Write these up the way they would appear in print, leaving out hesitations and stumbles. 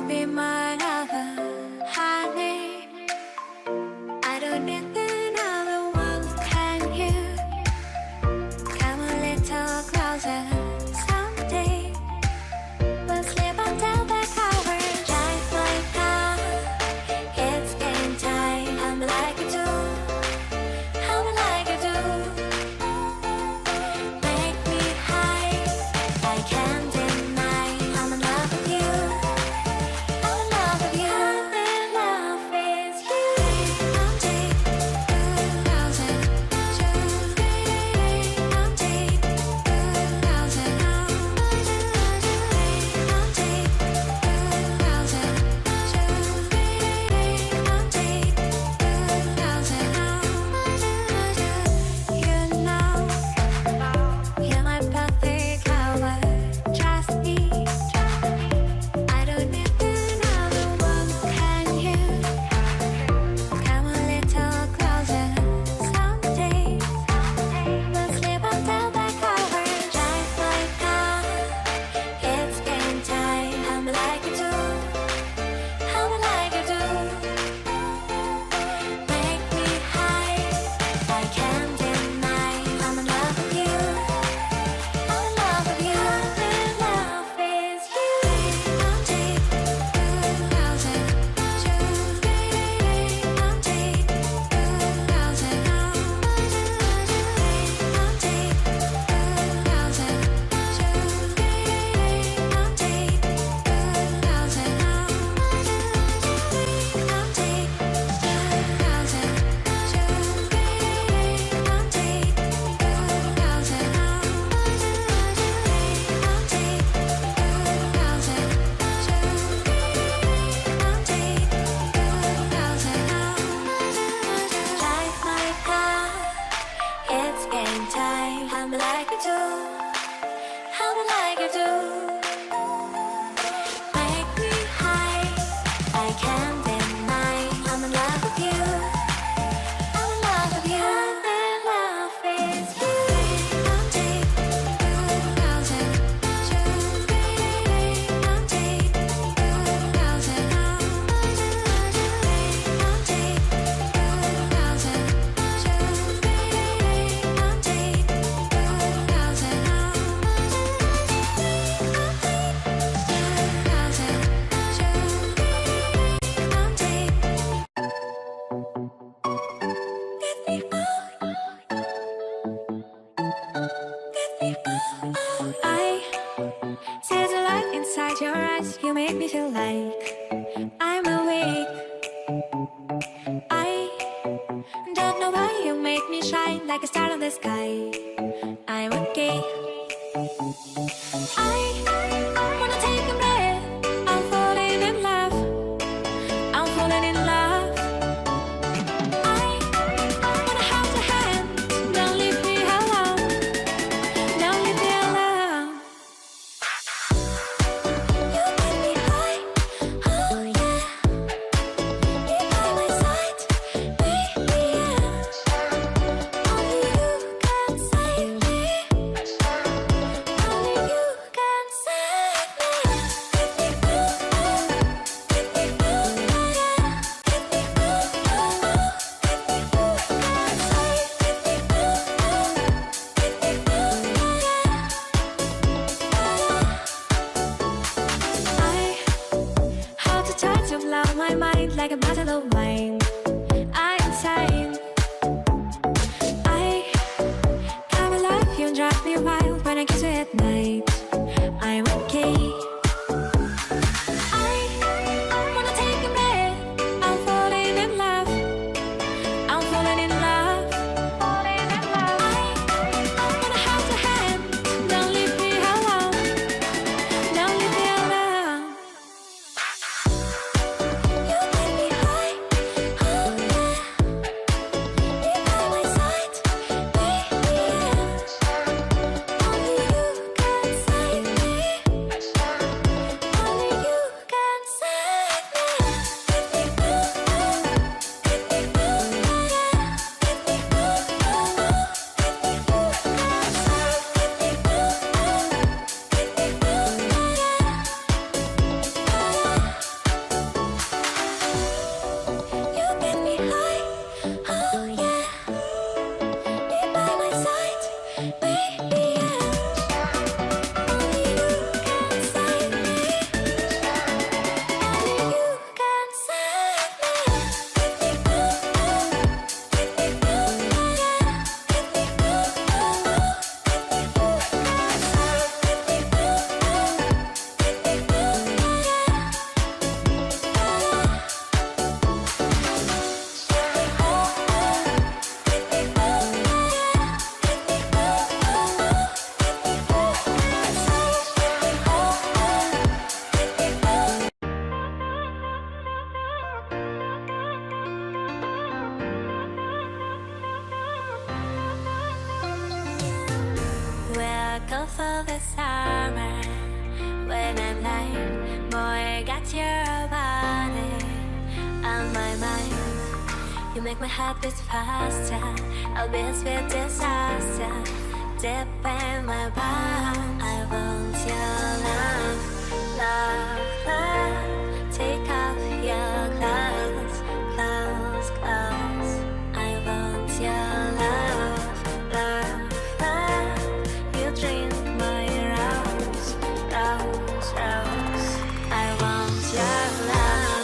be my lover, honey. I don't need another one, can you? Come a little closer someday. We'll sleep until the cover. Drive my car, it's game time. I'm like you do, I'm like you do. Make me high, I can't deny. I'm in love with you, I'm in love with you. I'm in love with you. I'm deep, 2000. I'm deep, 2000. I'm deep, 2000. I'm deep, 2000. You know, you're my perfect hour. Trust me, I don't need another one, can you? Come a little closer someday. We'll sleep until the cover. Drive my car, it's game time. I'm like you do, I'm like you do. Make me high, I can't deny. I'm in love with you, I'm in love with you. I'm in love with you. I'm deep, 2000. I'm deep, 2000. I'm deep, 2000. I'm deep, 2000. Drive my car, it's game time. I'm like you do, I'm like you do. Make me high, I can't deny. I'm in love with you, I'm in love with you. I'm in love with you. I'm deep, 2000. I'm deep, 2000. I'm deep, 2000. I'm deep, 2000. I see the light inside your eyes. You make me feel like I'm awake. I don't know why you make me shine like a star in the sky. I'm okay. I wanna take a breath. I'm falling in love. I'm falling in love. I wanna hold your hand. Don't leave me alone. Don't leave me alone. You make me high. Oh yeah. Be by my side, baby. Yeah. Only you can save me. Only you can save me. Get me through, get me through, yeah. Get me through, get me through, save. Get me through, get me through, yeah. I hold the touch of love, my mind like a bottle of wine. I'm insane. I come alive, you drive me wild when I kiss you at night. I'm okay. I wanna take a breath. I'm falling in love. I'm falling in love. Falling in love. I wanna hold your hand. Don't leave me alone. Don't leave me alone. You make me high. You make my heart beat faster. I'll be a sweet disaster. Deep in my palm, I want your love, love, love. Take off your clothes, clothes, clothes. I want your love, love, love. You drink my rose, rose, rose. I want your love.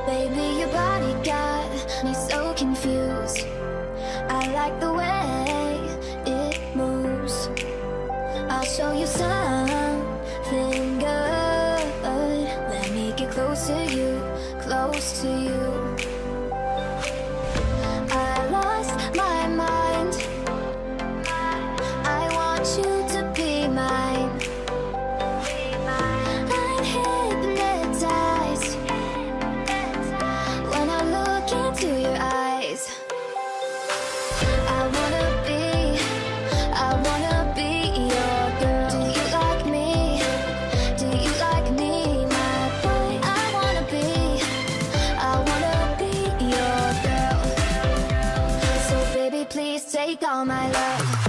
Baby, your body got me so confused. I like the way it moves. I'll show you something good. Let me get close to you, close to you. I lost my mind. I want you to be mine. I'm hypnotized when I look into your eyes. I wanna be your girl. Do you like me? Do you like me, my boy? I wanna be your girl. So baby, please take all my love.